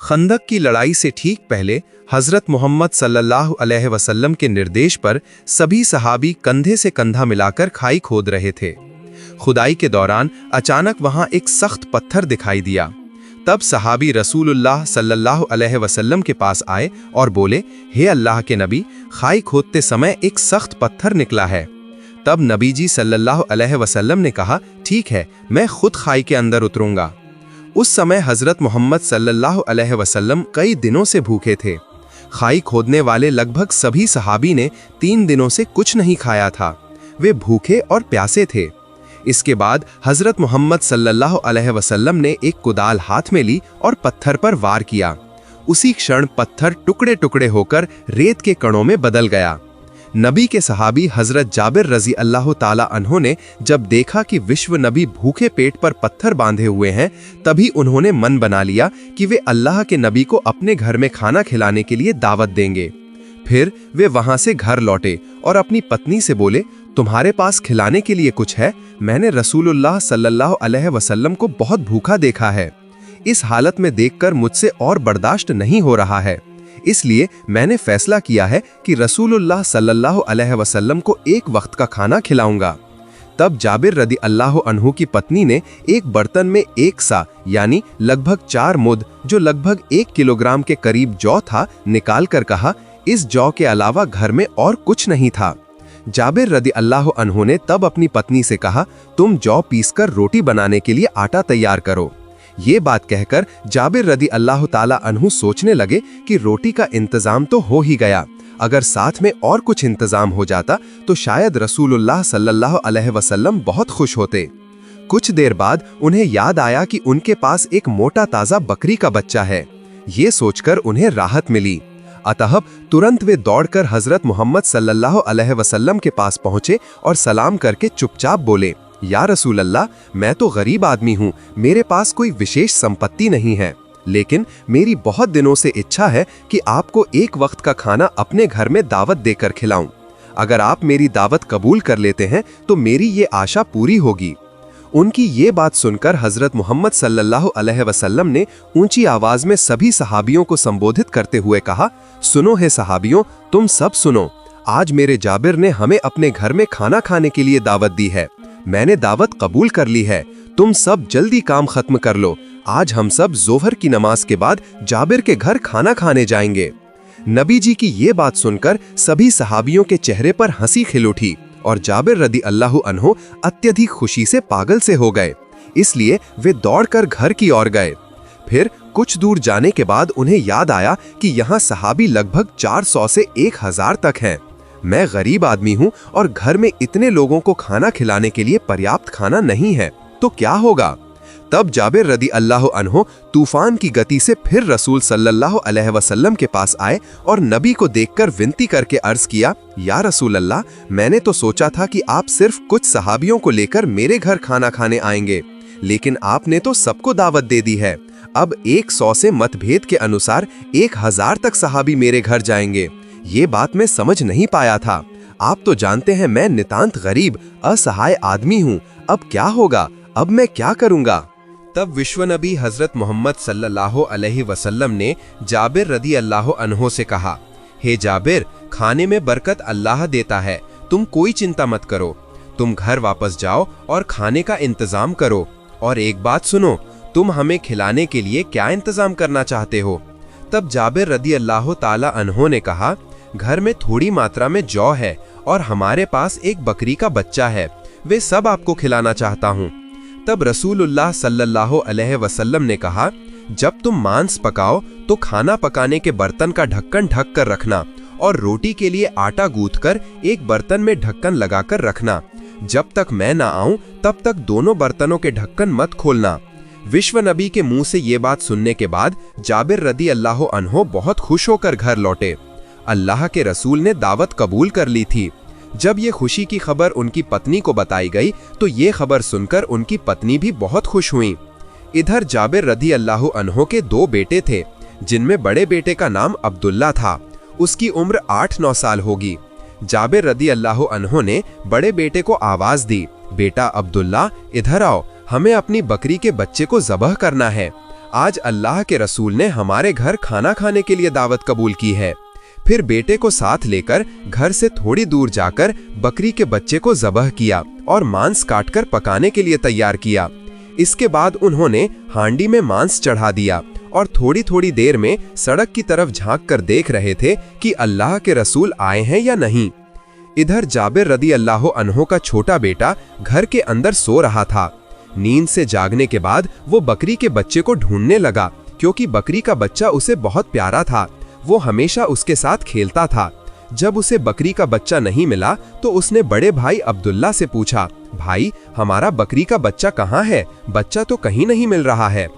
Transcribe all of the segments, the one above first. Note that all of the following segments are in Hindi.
खंदक की लड़ाई से ठीक पहले हज़रत मोहम्मद सल्लल्लाहु अलैहि वसल्लम के निर्देश पर सभी सहाबी कंधे से कंधा मिलाकर खाई खोद रहे थे। खुदाई के दौरान अचानक वहां एक सख्त पत्थर दिखाई दिया। तब सहाबी रसूलुल्लाह सल्लल्लाहु अलैहि वसल्लम के पास आए और बोले, हे अल्लाह के नबी, खाई खोदते समय एक सख्त पत्थर निकला है। तब नबी जी सल्लल्लाहु अलैहि वसल्लम ने कहा, ठीक है, मैं खुद खाई के अंदर उतरूंगा। उस समय हज़रत मोहम्मद सल्लल्लाहु अलैहि वसल्लम कई दिनों से भूखे थे। खाई खोदने वाले लगभग सभी सहाबी ने 3 दिनों से कुछ नहीं खाया था। वे भूखे और प्यासे थे। इसके बाद हज़रत मोहम्मद सल्लल्लाहु अलैहि वसल्लम ने एक कुदाल हाथ में ली और पत्थर पर वार किया। उसी क्षण पत्थर टुकड़े टुकड़े होकर रेत के कणों में बदल गया। नबी के सहाबी हज़रत जाबिर रज़ी अल्लाह ताला अन्हो ने जब देखा कि विश्व नबी भूखे पेट पर पत्थर बांधे हुए हैं, तभी उन्होंने मन बना लिया कि वे अल्लाह के नबी को अपने घर में खाना खिलाने के लिए दावत देंगे। फिर वे वहां से घर लौटे और अपनी पत्नी से बोले, तुम्हारे पास खिलाने के लिए कुछ है? मैंने रसूलुल्लाह सल्लल्लाहु अलैहि वसल्लम को बहुत भूखा देखा है। इस हालत में देखकर मुझसे और बर्दाश्त नहीं हो रहा है। इसलिए मैंने फैसला किया है कि रसूलुल्लाह सल्लल्लाहु अलैहि वसल्लम को एक वक्त का खाना खिलाऊंगा। तब जाबिर रदी अल्लाह अन्हु की पत्नी ने एक बर्तन में 1 सा यानी लगभग 4 मुद, जो लगभग 1 किलोग्राम के करीब जौ था, निकाल कर कहा, इस जौ के अलावा घर में और कुछ नहीं था। जाबिर रदी अल्लाह अन्हु ने तब अपनी पत्नी से कहा, तुम जौ पीसकर रोटी बनाने के लिए आटा तैयार करो। ये बात कहकर जाबिर रदी अल्लाह ताला अन्हु सोचने लगे कि रोटी का इंतजाम तो हो ही गया, अगर साथ में और कुछ इंतजाम हो जाता तो शायद रसूलुल्लाह सल्लल्लाहु अलैहि वसल्लम बहुत खुश होते। कुछ देर बाद उन्हें याद आया कि उनके पास एक मोटा ताजा बकरी का बच्चा है। ये सोचकर उन्हें राहत मिली। अतः तुरंत वे दौड़कर हज़रत मोहम्मद सल्लल्लाहु अलैहि वसल्लम के पास पहुंचे और सलाम करके चुपचाप बोले, या रसूल अल्लाह, मैं तो गरीब आदमी हूँ, मेरे पास कोई विशेष संपत्ति नहीं है, लेकिन मेरी बहुत दिनों से इच्छा है कि आपको एक वक्त का खाना अपने घर में दावत देकर खिलाऊं। अगर आप मेरी दावत कबूल कर लेते हैं तो मेरी ये आशा पूरी होगी। उनकी ये बात सुनकर हज़रत मोहम्मद सल्लल्लाहु अलैहि वसल्लम ने ऊंची आवाज में सभी सहाबियों को संबोधित करते हुए कहा, सुनो है सहाबियों, तुम सब सुनो। आज मेरे जाबिर ने हमें अपने घर में खाना खाने के लिए दावत दी है। मैंने दावत कबूल कर ली है। तुम सब जल्दी काम खत्म कर लो। आज हम सब जोहर की नमाज के बाद जाबिर के घर खाना खाने जाएंगे। नबी जी की ये बात सुनकर सभी सहाबियों के चेहरे पर हंसी खिल उठी और जाबिर रदी अल्लाह अन्हु अत्यधिक खुशी से पागल से हो गए। इसलिए वे दौड़कर घर की ओर गए। फिर कुछ दूर जाने के बाद उन्हें याद आया कि यहाँ सहाबी लगभग 400 से 1000 तक हैं। मैं गरीब आदमी हूँ और घर में इतने लोगों को खाना खिलाने के लिए पर्याप्त खाना नहीं है, तो क्या होगा? तब जाबिर रदी अल्लाह अन्हु तूफान की गति से फिर रसूल सल्लल्लाहु अलैहि वसल्लम के पास आए और नबी को देखकर विनती करके अर्ज किया, या रसूल अल्लाह, मैंने तो सोचा था कि आप सिर्फ कुछ सहाबियों को लेकर मेरे घर खाना खाने आएंगे, लेकिन आपने तो सबको दावत दे दी है। अब 100 से मतभेद के अनुसार 1000 तक सहाबी मेरे घर जाएंगे। ये बात मैं समझ नहीं पाया था। आप तो जानते हैं मैं नितांत गरीब असहाय आदमी हूँ। अब क्या होगा? अब मैं क्या करूँगा? तब विश्व नबी हज़रत मोहम्मद सल्लल्लाहु अलैहि वसल्लम ने जाबिर रदी अल्लाह अन्हो से कहा, हे जाबिर, खाने में बरकत अल्लाह देता है, तुम कोई चिंता मत करो। तुम घर वापस जाओ और खाने का इंतजाम करो। और एक बात सुनो, तुम हमें खिलाने के लिए क्या इंतजाम करना चाहते हो? तब जाबिर रदी अल्लाह ताला अन्हो ने कहा, घर में थोड़ी मात्रा में जौ है और हमारे पास एक बकरी का बच्चा है, वे सब आपको खिलाना चाहता हूँ। तब रसूलुल्लाह सल्लल्लाहु अलैहि वसल्लम ने कहा, जब तुम मांस पकाओ तो खाना पकाने के बर्तन का ढक्कन ढक कर रखना और रोटी के लिए आटा गूंथकर एक बर्तन में ढक्कन लगाकर रखना। जब तक मैं ना आऊं तब तक दोनों बर्तनों के ढक्कन मत खोलना। विश्व नबी के मुंह से ये बात सुनने के बाद जाबिर रदी अल्लाह अन्हो बहुत खुश होकर घर लौटे। अल्लाह के रसूल ने दावत कबूल कर ली थी। जब ये खुशी की खबर उनकी पत्नी को बताई गई तो ये खबर सुनकर उनकी पत्नी भी बहुत खुश हुई। इधर जाबिर रदी अल्लाह अन्हो के 2 बेटे थे, जिनमें बड़े बेटे का नाम अब्दुल्ला था। उसकी उम्र 8-9 साल होगी। जाबिर रदी अल्लाह अन्हो ने बड़े बेटे को आवाज दी, बेटा अब्दुल्ला, इधर आओ, हमें अपनी बकरी के बच्चे को ज़बह करना है। आज अल्लाह के रसूल ने हमारे घर खाना खाने के लिए दावत कबूल की है। फिर बेटे को साथ लेकर घर से थोड़ी दूर जाकर बकरी के बच्चे को ज़बह किया और मांस काटकर पकाने के लिए तैयार किया। इसके बाद उन्होंने हांडी में मांस चढ़ा दिया और थोड़ी थोड़ी देर में सड़क की तरफ झांक कर देख रहे थे कि अल्लाह के रसूल आए हैं या नहीं। इधर जाबिर रदी अल्लाह अन्हो का छोटा बेटा घर के अंदर सो रहा था। नींद से जागने के बाद वो बकरी के बच्चे को ढूंढने लगा, क्योंकि बकरी का बच्चा उसे बहुत प्यारा था। वो हमेशा उसके साथ खेलता था। जब उसे बकरी का बच्चा नहीं मिला तो उसने बड़े भाई अब्दुल्ला से पूछा, भाई हमारा बकरी का बच्चा कहाँ है? बच्चा तो कहीं नहीं मिल रहा है।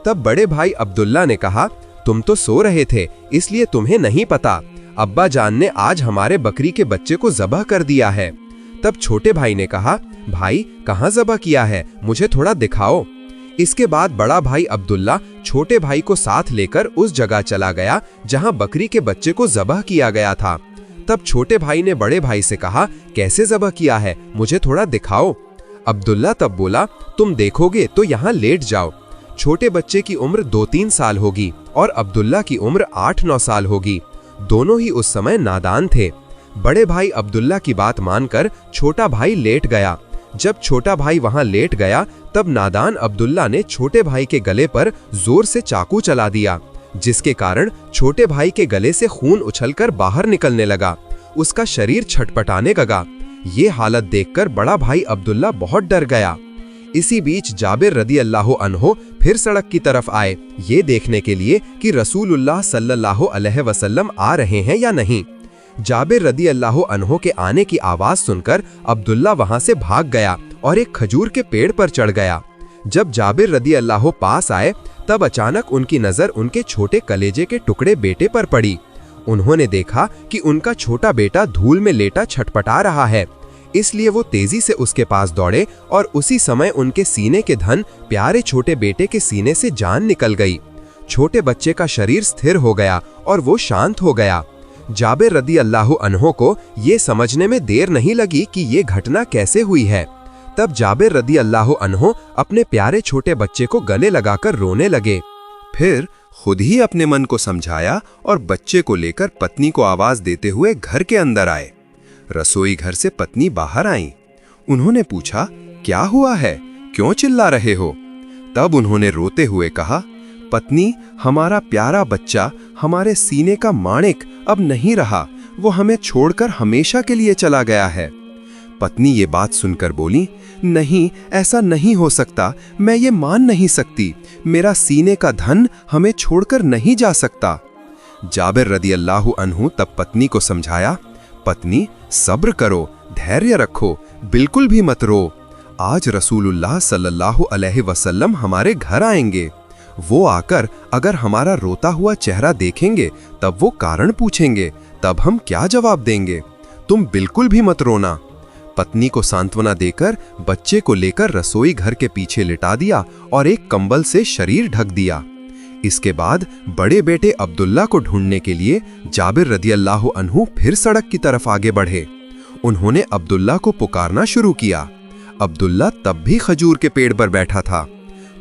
तब बड़े भाई अब्दुल्ला ने कहा, तुम तो सो रहे थे इसलिए तुम्हें नहीं पता। अब्बा जान ने आज हमारे बकरी के बच्चे को ज़बह कर दिया है। तब छोटे भाई ने कहा, भाई कहाँ ज़बह किया है, मुझे थोड़ा दिखाओ। इसके बाद बड़ा भाई अब्दुल्ला छोटे भाई को साथ लेकर उस जगह चला गया जहां बकरी के बच्चे को ज़बह किया गया था। तब छोटे भाई ने बड़े भाई से कहा, कैसे ज़बह किया है, मुझे थोड़ा दिखाओ। अब्दुल्ला तब बोला, तुम देखोगे तो यहाँ लेट जाओ। छोटे बच्चे की उम्र 2-3 साल होगी और अब्दुल्ला की उम्र 8-9 साल होगी। दोनों ही उस समय नादान थे। बड़े भाई अब्दुल्ला की बात मानकर छोटा भाई लेट गया। जब छोटा भाई वहां लेट गया तब नादान अब्दुल्ला ने छोटे भाई के गले पर जोर से चाकू चला दिया, जिसके कारण छोटे भाई के गले से खून उछलकर बाहर निकलने लगा। उसका शरीर छटपटाने लगा। ये हालत देखकर बड़ा भाई अब्दुल्ला बहुत डर गया। इसी बीच जाबिर रदी अल्लाह अन्हो फिर सड़क की तरफ आए, ये देखने के लिए कि रसूलुल्लाह सल्लल्लाहु अलैहि वसल्लम आ रहे हैं या नहीं। जाबिर रदी अल्लाह अन्हो के आने की आवाज सुनकर अब्दुल्ला वहां से भाग गया और एक खजूर के पेड़ पर चढ़ गया। जब जाबिर रदी अल्लाह पास आए तब अचानक उनकी नजर उनके छोटे कलेजे के टुकड़े बेटे पर पड़ी। उन्होंने देखा कि उनका छोटा बेटा धूल में लेटा छटपटा रहा है, इसलिए वो तेजी से उसके पास दौड़े और उसी समय उनके सीने के धन प्यारे छोटे बेटे के सीने से जान निकल गई। छोटे बच्चे का शरीर स्थिर हो गया और वो शांत हो गया। जाबिर रदी अल्लाह अन्हो को ये समझने में देर नहीं लगी कि ये घटना कैसे हुई है। तब जाबिर रदी अल्लाह अन्हो अपने प्यारे छोटे बच्चे को गले लगाकर रोने लगे। फिर खुद ही अपने मन को समझाया और बच्चे को लेकर पत्नी को आवाज देते हुए घर के अंदर आए। रसोई घर से पत्नी बाहर आई। उन्होंने पूछा, क्या हुआ है, क्यों चिल्ला रहे हो? तब उन्होंने रोते हुए कहा, पत्नी हमारा प्यारा बच्चा, हमारे सीने का माणिक अब नहीं रहा, वो हमें छोड़कर हमेशा के लिए चला गया है। पत्नी ये बात सुनकर बोली, नहीं ऐसा नहीं हो सकता, मैं ये मान नहीं सकती, मेरा सीने का धन हमें छोड़कर नहीं जा सकता। जाबिर रदी अल्लाह अन्हु तब पत्नी को समझाया, पत्नी सब्र करो, धैर्य रखो, बिल्कुल भी मत रो। आज रसूलुल्लाह सल्लल्लाहु अलैहि वसल्लम हमारे घर आएंगे। वो आकर अगर हमारा रोता हुआ चेहरा देखेंगे तब वो कारण पूछेंगे, तब हम क्या जवाब देंगे? तुम बिल्कुल भी मत रोना। पत्नी को सांत्वना देकर बच्चे को लेकर रसोई घर के पीछे लिटा दिया और एक कंबल से शरीर ढक दिया। इसके बाद बड़े बेटे अब्दुल्ला को ढूंढने के लिए जाबिर रदी अल्लाह अन्हु फिर सड़क की तरफ आगे बढ़े। उन्होंने अब्दुल्ला को पुकारना शुरू किया। अब्दुल्ला तब भी खजूर के पेड़ पर बैठा था।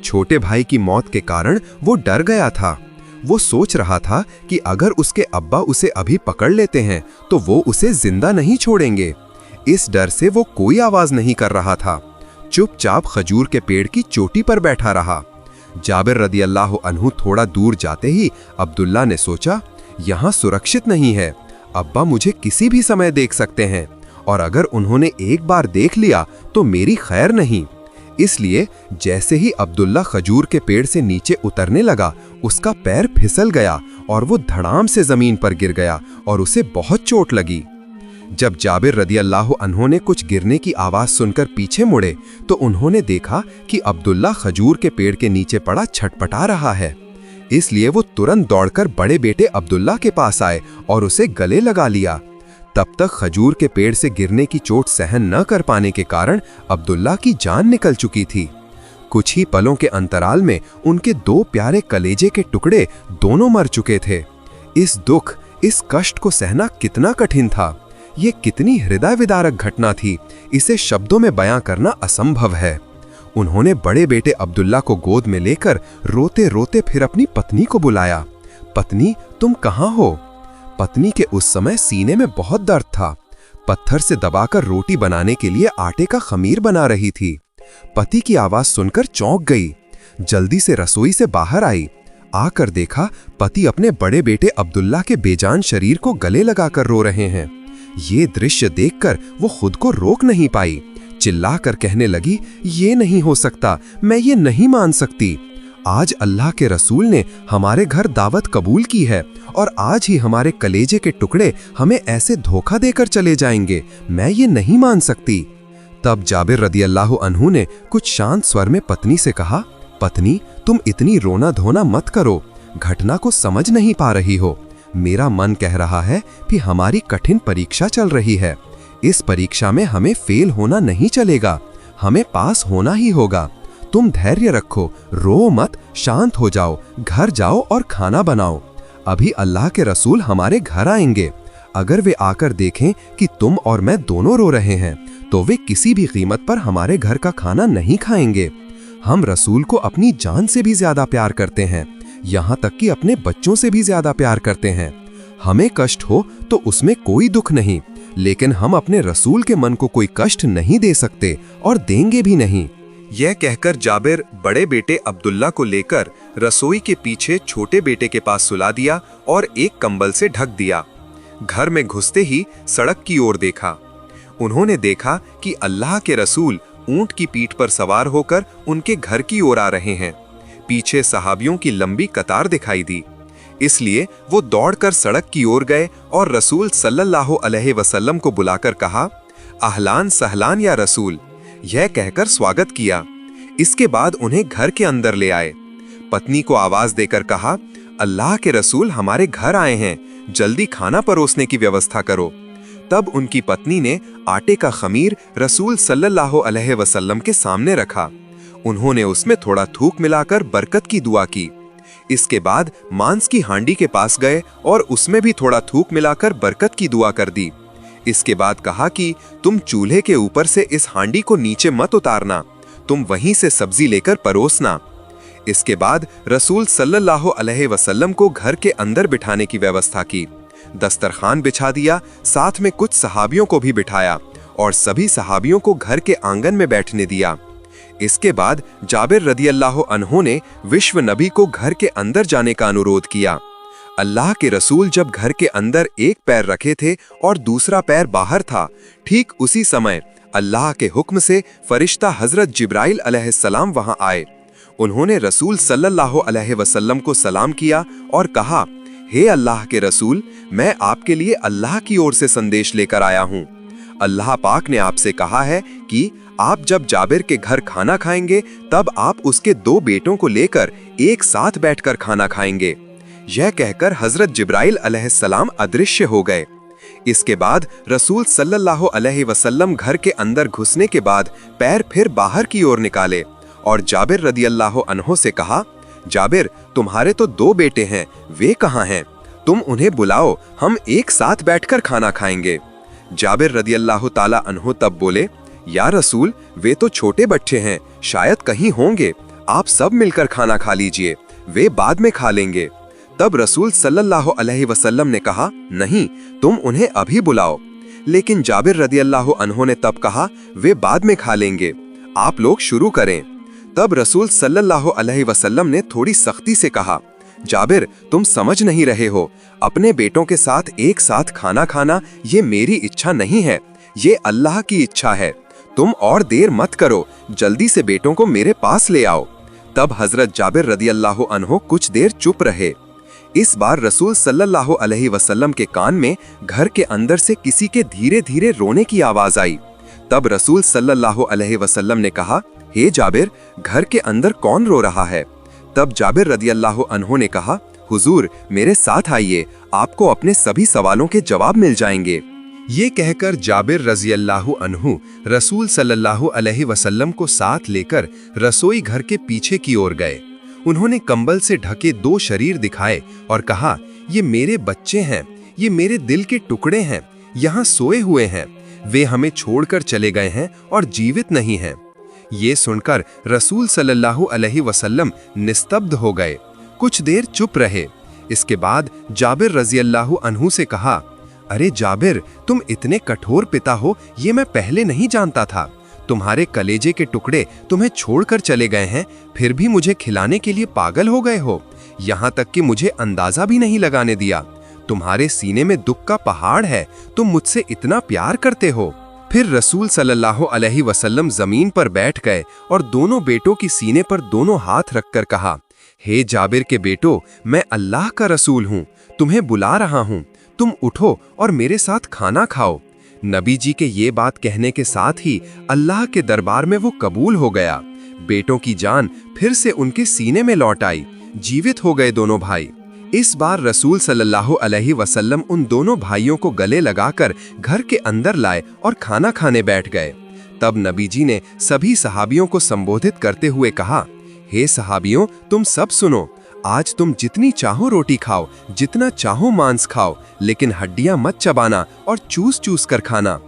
छोटे भाई की मौत के कारण वो डर गया था। वो सोच रहा था कि अगर उसके अब्बा उसे अभी पकड़ लेते हैं तो वो उसे जिंदा नहीं छोड़ेंगे। इस डर से वो कोई आवाज नहीं कर रहा था, चुपचाप खजूर के पेड़ की चोटी पर बैठा रहा। जाबिर रदी अल्लाह अन्हु थोड़ा दूर जाते ही अब्दुल्ला ने सोचा, यहाँ सुरक्षित नहीं है, अब्बा मुझे किसी भी समय देख सकते हैं और अगर उन्होंने एक बार देख लिया तो मेरी खैर नहीं। इसलिए जैसे ही अब्दुल्ला खजूर के पेड़ से नीचे उतरने लगा, उसका पैर फिसल गया और वो धड़ाम से जमीन पर गिर गया और उसे बहुत चोट लगी। जब जाबिर रदी अल्लाह अन्हो ने कुछ गिरने की आवाज सुनकर पीछे मुड़े तो उन्होंने देखा कि अब्दुल्ला खजूर के पेड़ के नीचे पड़ा छटपटा रहा है। इसलिए वो तुरंत दौड़कर बड़े बेटे अब्दुल्ला के पास आए और उसे गले लगा लिया। तब तक खजूर के पेड़ से गिरने की चोट सहन न कर पाने के कारण अब्दुल्ला की जान निकल चुकी थी। कुछ ही पलों के अंतराल में उनके दो प्यारे कलेजे के टुकड़े दोनों मर चुके थे। इस दुख, इस कष्ट को सहना कितना कठिन था। ये कितनी हृदय विदारक घटना थी, इसे शब्दों में बयां करना असंभव है। उन्होंने बड़े बेटे अब्दुल्ला को गोद में लेकर रोते रोते फिर अपनी पत्नी को बुलाया। पत्नी, तुम कहाँ हो? पत्नी के उस समय सीने में बहुत दर्द था। पत्थर से दबाकर रोटी बनाने के लिए आटे का खमीर बना रही थी। पति की आवाज सुनकर चौंक गई। जल्दी से रसोई से बाहर आई। आकर देखा पति अपने बड़े बेटे अब्दुल्ला के बेजान शरीर को गले लगाकर रो रहे हैं। ये दृश्य देखकर वो खुद को रोक नहीं पाई। चिल्लाकर कहने लगी, ये नहीं हो सकता, मैं ये नहीं मान सकती। आज अल्लाह के रसूल ने हमारे घर दावत कबूल की है और आज ही हमारे कलेजे के टुकड़े हमें ऐसे धोखा देकर चले जाएंगे। मैं ये नहीं मान सकती। तब जाबिर रदियल्लाहु अन्हु ने कुछ शांत स्वर में पत्नी से कहा, पत्नी, तुम इतनी रोना धोना मत करो। घटना को समझ नहीं पा रही हो। मेरा मन कह रहा है कि हमारी कठिन परीक्षा चल रही है। इस परीक्षा में हमें फेल होना नहीं चलेगा, हमें पास होना ही होगा। तुम धैर्य रखो, रो मत, शांत हो जाओ, घर जाओ और खाना बनाओ। अभी अल्लाह के रसूल हमारे घर आएंगे। अगर वे आकर देखें कि तुम और मैं दोनों रो रहे हैं तो वे किसी भी कीमत पर हमारे घर का खाना नहीं खाएंगे। हम रसूल को अपनी जान से भी ज्यादा प्यार करते हैं, यहाँ तक कि अपने बच्चों से भी ज्यादा प्यार करते हैं। हमें कष्ट हो तो उसमें कोई दुख नहीं, लेकिन हम अपने रसूल के मन को कोई कष्ट नहीं दे सकते और देंगे भी नहीं। यह कहकर जाबिर बड़े बेटे अब्दुल्ला को लेकर रसोई के पीछे छोटे बेटे के पास सुला दिया और एक कंबल से ढक दिया। घर में घुसते ही सड़क की ओर देखा। उन्होंने देखा कि अल्लाह के रसूल ऊंट की पीठ पर सवार होकर उनके घर की ओर आ रहे हैं। पीछे सहाबियों की लंबी कतार दिखाई दी। इसलिए वो दौड़कर सड़क की ओर गए और रसूल सल्लल्लाहु अलैहि वसल्लम को बुलाकर कहा, अहलान सहलान या रसूल, यह कहकर स्वागत किया। इसके बाद उन्हें घर के अंदर ले आए। पत्नी को आवाज देकर कहा, अल्लाह के रसूल हमारे घर आए हैं, जल्दी खाना परोसने की व्यवस्था करो। तब उनकी पत्नी ने आटे का खमीर रसूल सल्लल्लाहु अलैहि वसल्लम के सामने रखा। उन्होंने उसमें थोड़ा थूक मिलाकर बरकत की दुआ की। इसके बाद मांस की हांडी के पास गए और उसमें भी थोड़ा थूक मिलाकर बरकत की दुआ कर दी। इसके बाद कहा कि तुम चूल्हे के ऊपर से इस हांडी को नीचे मत उतारना, तुम वहीं से सब्जी लेकर परोसना। इसके बाद रसूल सल्लल्लाहु अलैहि वसल्लम को घर के अंदर बिठाने की व्यवस्था की। दस्तरखान बिछा दिया, साथ में कुछ सहाबियों को भी बिठाया और सभी सहाबियों को घर के आंगन में बैठने दिया। इसके बाद जाबिर रदियल्लाहु अन्हु ने विश्व नबी को घर के अंदर जाने का अनुरोध किया। अल्लाह के रसूल जब घर के अंदर एक पैर रखे थे और दूसरा पैर बाहर था, ठीक उसी समय अल्लाह के हुक्म से फरिश्ता हजरत जिब्राइल अलैहिस्सलाम वहां आए। उन्होंने रसूल सल्लल्लाहु अलैहि वसल्लम को सलाम किया और कहा, हे अल्लाह के रसूल, मैं आपके लिए अल्लाह की ओर से संदेश लेकर आया हूँ। अल्लाह पाक ने आपसे कहा है कि आप जब जाबिर के घर खाना खाएंगे तब आप उसके 2 बेटों को लेकर एक साथ बैठकर खाना खाएंगे। यह कहकर हजरत जिब्राइल अलैहिस्सलाम अदृश्य हो गए। इसके बाद रसूल सल्लल्लाहु अलैहि वसल्लम घर के अंदर घुसने के बाद पैर फिर बाहर की ओर निकाले और जाबिर रदियल्लाहु अन्हु से कहा, जाबिर, तुम्हारे तो 2 बेटे हैं, वे कहाँ हैं? तुम उन्हें बुलाओ, हम एक साथ बैठकर खाना खाएंगे। जाबिर रदियल्लाहु ताला अन्हु तब बोले, या रसूल, वे तो छोटे बच्चे हैं, शायद कहीं होंगे, आप सब मिलकर खाना खा लीजिए, वे बाद में खा लेंगे। तब रसूल सल्लल्लाहु अलैहि वसल्लम ने कहा, नहीं, तुम उन्हें अभी बुलाओ। लेकिन जाबिर रदियल्लाहु अन्हु ने तब कहा, वे बाद में खा लेंगे, आप लोग शुरू करें। तब रसूल सल्लल्लाहु अलैहि वसल्लम ने थोड़ी सख्ती से कहा, जाबिर, तुम समझ नहीं रहे हो, अपने बेटों के साथ एक साथ खाना खाना ये मेरी इच्छा नहीं है, ये अल्लाह की इच्छा है। तुम और देर मत करो, जल्दी से बेटों को मेरे पास ले आओ। तब हजरत जाबिर रदियल्लाहु अन्हु कुछ देर चुप रहे। इस बार रसूल सल्लल्लाहु अलैहि वसल्लम के कान में घर के अंदर से किसी के धीरे धीरे रोने की आवाज आई। तब रसूल सल्लल्लाहु अलैहि वसल्लम ने कहा, हे जाबिर, घर के अंदर कौन रो रहा है? तब जाबिर रदियल्लाहु अन्हु ने कहा, हुजूर, मेरे साथ आइए, आपको अपने सभी सवालों के जवाब मिल जाएंगे। ये कहकर जाबिर रज़ियल्लाहु अन्हु रसूल सल्लल्लाहु अलैहि वसल्लम को साथ लेकर रसोई घर के पीछे की ओर गए। उन्होंने कंबल से ढके 2 शरीर दिखाए और कहा, ये मेरे बच्चे हैं, ये मेरे दिल के टुकड़े हैं, यहाँ सोए हुए हैं, वे हमें छोड़कर चले गए हैं और जीवित नहीं हैं। ये सुनकर रसूल सल्लल्लाहु अलैहि वसल्लम निस्तब्ध हो गए, कुछ देर चुप रहे। इसके बाद जाबिर रज़ियल्लाहु अन्हु से कहा, अरे जाबिर, तुम इतने कठोर पिता हो ये मैं पहले नहीं जानता था। तुम्हारे कलेजे के टुकड़े तुम्हें छोड़कर चले गए हैं, फिर भी मुझे खिलाने के लिए पागल हो गए हो। यहाँ तक कि मुझे अंदाजा भी नहीं लगाने दिया। तुम्हारे सीने में दुख का पहाड़ है, तुम मुझसे इतना प्यार करते हो। फिर रसूल सल्लल्लाहु अलैहि वसल्लम जमीन पर बैठ गए और दोनों बेटों की सीने पर दोनों हाथ रखकर कहा, हे जाबिर के बेटो, मैं अल्लाह का रसूल हूँ, तुम्हें बुला रहा हूँ, तुम उठो और मेरे साथ खाना खाओ। नबी जी के ये बात कहने के साथ ही अल्लाह के दरबार में वो कबूल हो गया। बेटों की जान फिर से उनके सीने में लौट आई, जीवित हो गए दोनों भाई। इस बार रसूल सल्लल्लाहु अलैहि वसल्लम उन दोनों भाइयों को गले लगाकर घर के अंदर लाए और खाना खाने बैठ गए। तब नबी जी ने सभी सहाबियों को संबोधित करते हुए कहा, हे सहाबियों, तुम सब सुनो, आज तुम जितनी चाहो रोटी खाओ, जितना चाहो मांस खाओ, लेकिन हड्डियां मत चबाना और चूस चूस कर खाना।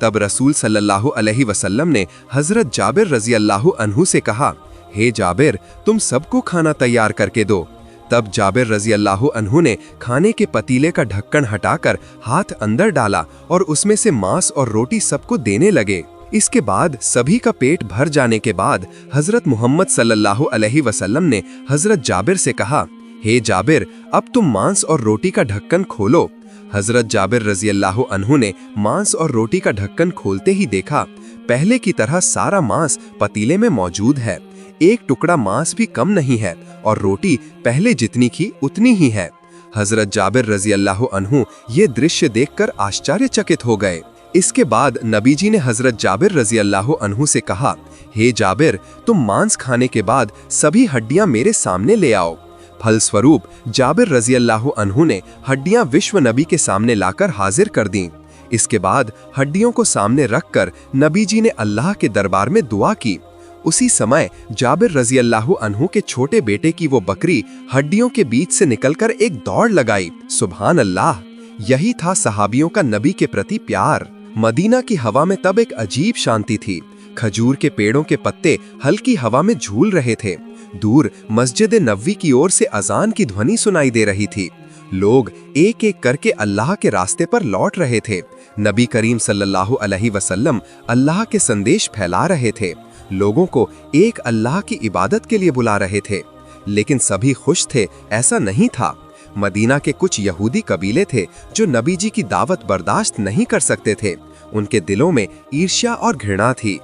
तब रसूल सल्लल्लाहु अलैहि वसल्लम ने हजरत जाबिर रज़ियल्लाहु अन्हु से कहा, हे जाबिर, तुम सबको खाना तैयार करके दो। तब जाबिर रज़ियल्लाहु अन्हु ने खाने के पतीले का ढक्कन हटाकर हाथ अंदर डाला और उसमें से मांस और रोटी सबको देने लगे। इसके बाद सभी का पेट भर जाने के बाद हजरत मोहम्मद सल्लल्लाहु अलैहि वसल्लम ने हजरत जाबिर से कहा, हे जाबिर, अब तुम मांस और रोटी का ढक्कन खोलो। हजरत जाबिर रज़ियल्लाहु अन्हु ने मांस और रोटी का ढक्कन खोलते ही देखा, पहले की तरह सारा मांस पतीले में मौजूद है, एक टुकड़ा मांस भी कम नहीं है और रोटी पहले जितनी की उतनी ही है। हजरत जाबिर रज़ियल्लाहु अन्हु ये दृश्य देखकर आश्चर्यचकित हो गए। इसके बाद नबी जी ने हजरत जाबिर रज़ियल्लाहु अन्हु से कहा, हे जाबिर, तुम मांस खाने के बाद सभी हड्डियां मेरे सामने ले आओ। फलस्वरूप जाबिर रज़ियल्लाहु अन्हु ने हड्डियां विश्व नबी के सामने लाकर हाजिर कर दीं। इसके बाद हड्डियों को सामने रखकर नबी जी ने अल्लाह के दरबार में दुआ की। उसी समय जाबिर रज़ियल्लाहु अन्हु के छोटे बेटे की वो बकरी हड्डियों के बीच से निकलकर एक दौड़ लगाई। सुभान अल्लाह! यही था सहाबियों का नबी के प्रति प्यार। मदीना की हवा में तब एक अजीब शांति थी। खजूर के पेड़ों के पत्ते हल्की हवा में झूल रहे थे। दूर मस्जिद नबवी की ओर से अजान की ध्वनि सुनाई दे रही थी। लोग एक एक करके अल्लाह के रास्ते पर लौट रहे थे। नबी करीम सल्लल्लाहु अलैहि वसल्लम अल्लाह के संदेश फैला रहे थे, लोगों को एक अल्लाह की इबादत के लिए बुला रहे थे। लेकिन सभी खुश थे, ऐसा नहीं था। मदीना के कुछ यहूदी कबीले थे जो नबी जी की दावत बर्दाश्त नहीं कर सकते थे। उनके दिलों में ईर्ष्या और घृणा थी।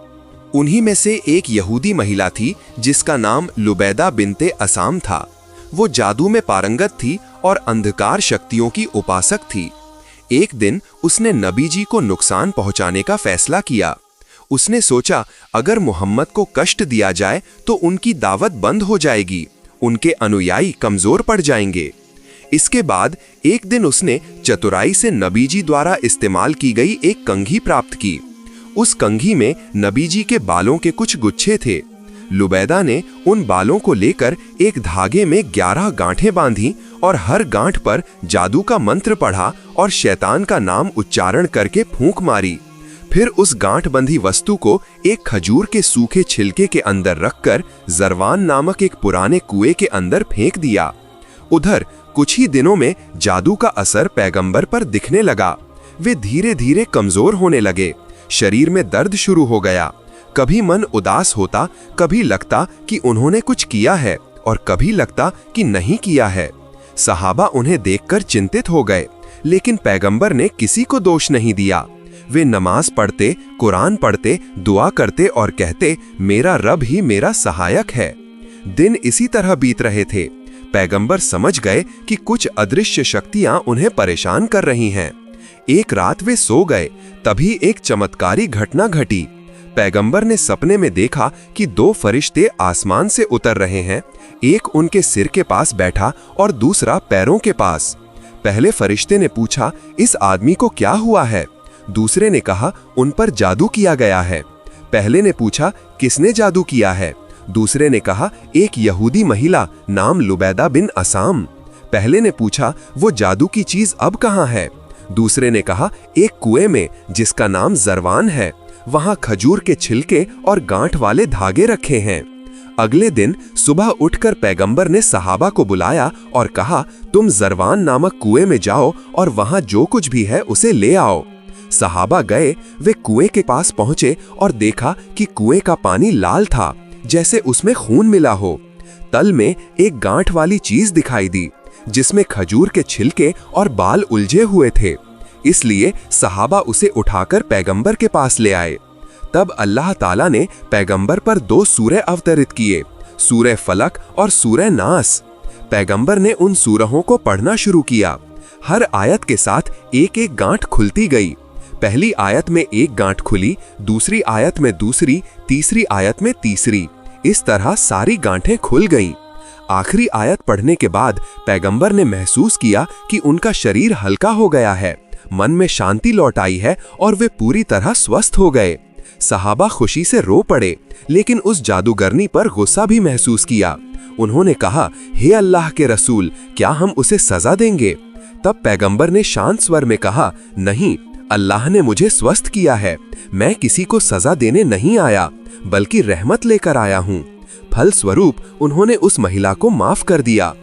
उन्हीं में से एक यहूदी महिला थी जिसका नाम लुबैदा बिन्ते असाम था। वो जादू में पारंगत थी और अंधकार शक्तियों की उपासक थी। एक दिन उसने नबी जी को नुकसान पहुंचाने का फैसला किया। उसने सोचा, अगर मोहम्मद को कष्ट दिया जाए तो उनकी दावत बंद हो जाएगी, उनके अनुयायी कमजोर पड़ जाएंगे। इसके बाद एक दिन उसने चतुराई से नबी जी द्वारा इस्तेमाल की गई एक कंघी प्राप्त की। उस कंघी में नबी जी के बालों के कुछ गुच्छे थे। लुबैदा ने उन बालों को लेकर एक धागे में 11 गांठें बांधी और हर गांठ पर जादू का मंत्र पढ़ा और शैतान का नाम उच्चारण करके फूंक मारी। फिर उस गांठ बंधी वस्तु को एक खजूर के सूखे छिलके के अंदर रखकर जरवान नामक एक पुराने कुएं के अंदर फेंक दिया। उधर कुछ ही दिनों में जादू का असर पैगंबर पर दिखने लगा। वे धीरे धीरे कमजोर होने लगे। शरीर में दर्द शुरू हो गया। कभी मन उदास होता, कभी लगता कि उन्होंने कुछ किया है और कभी लगता कि नहीं किया है। सहाबा उन्हें देखकर चिंतित हो गए, लेकिन पैगंबर ने किसी को दोष नहीं दिया। वे नमाज पढ़ते, कुरान पढ़ते, दुआ करते और कहते, मेरा रब ही मेरा सहायक है। दिन इसी तरह बीत रहे थे। पैगंबर समझ गए कि कुछ अदृश्य शक्तियां उन्हें परेशान कर रही हैं। एक रात वे सो गए, तभी एक चमत्कारी घटना घटी। पैगंबर ने सपने में देखा कि 2 फरिश्ते आसमान से उतर रहे हैं। एक उनके सिर के पास बैठा और दूसरा पैरों के पास। पहले फरिश्ते ने पूछा, इस आदमी को क्या हुआ है? दूसरे ने कहा, उन पर जादू किया गया है। पहले ने पूछा, किसने जादू किया है? दूसरे ने कहा, एक यहूदी महिला नाम लुबैदा बिन असाम। पहले ने पूछा, वो जादू की चीज अब कहाँ है? दूसरे ने कहा, एक कुएं में जिसका नाम जरवान है। वहां खजूर के छिलके और गांठ वाले धागे रखे हैं। अगले दिन सुबह उठकर पैगंबर ने सहाबा को बुलाया और कहा, तुम जरवान नामक कुएं में जाओ और वहां जो कुछ भी है उसे ले आओ। सहाबा गए, वे कुएं के पास पहुंचे और देखा कि कुएं का पानी लाल था, जैसे उसमें खून मिला हो। तल में एक गांठ वाली चीज दिखाई दी, जिसमें खजूर के छिलके और बाल उलझे हुए थे। इसलिए सहाबा उसे उठाकर पैगंबर के पास ले आए। तब अल्लाह ताला ने पैगंबर पर 2 सूरह अवतरित किए, सूरह फलक और सूरह नास। पैगंबर ने उन सूरहों को पढ़ना शुरू किया। हर आयत के साथ एक एक गांठ खुलती गई। पहली आयत में एक गांठ खुली, दूसरी आयत में दूसरी, तीसरी आयत में तीसरी। इस तरह सारी गांठें खुल गईं। आखिरी आयत पढ़ने के बाद पैगंबर ने महसूस किया कि उनका शरीर हल्का हो गया है, मन में शांति लौट आई है और वे पूरी तरह स्वस्थ हो गए। सहाबा खुशी से रो पड़े, लेकिन उस जादूगरनी पर गुस्सा भी महसूस किया। उन्होंने कहा, हे अल्लाह के रसूल, क्या हम उसे सजा देंगे? तब पैगंबर ने शांत स्वर में कहा, नहीं, अल्लाह ने मुझे स्वस्थ किया है। मैं किसी को सजा देने नहीं आया, बल्कि रहमत लेकर आया हूँ। फल स्वरूप उन्होंने उस महिला को माफ कर दिया।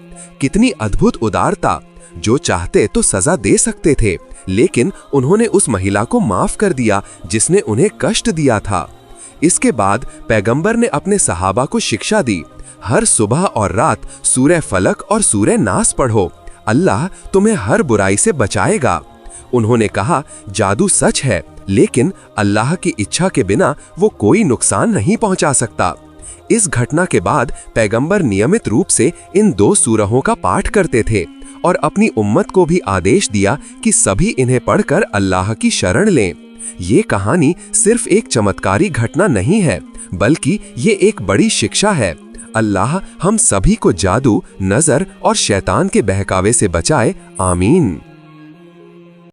कितनी अद्भुत उदारता! जो चाहते तो सजा दे सकते थे, लेकिन उन्होंने उस महिला को माफ कर दिया जिसने उन्हें कष्ट दिया था। इसके बाद पैगंबर ने अपने सहाबा को शिक्षा दी, हर सुबह और रात सूरह फलक और सूरह नास पढ़ो, अल्लाह तुम्हें हर बुराई से बचाएगा। उन्होंने कहा, जादू सच है, लेकिन अल्लाह की इच्छा के बिना वो कोई नुकसान नहीं पहुंचा सकता। इस घटना के बाद पैगंबर नियमित रूप से इन 2 सूरहों का पाठ करते थे और अपनी उम्मत को भी आदेश दिया कि सभी इन्हें पढ़कर अल्लाह की शरण लें। ये कहानी सिर्फ एक चमत्कारी घटना नहीं है, बल्कि ये एक बड़ी शिक्षा है। अल्लाह हम सभी को जादू, नजर और शैतान के बहकावे से बचाए। आमीन।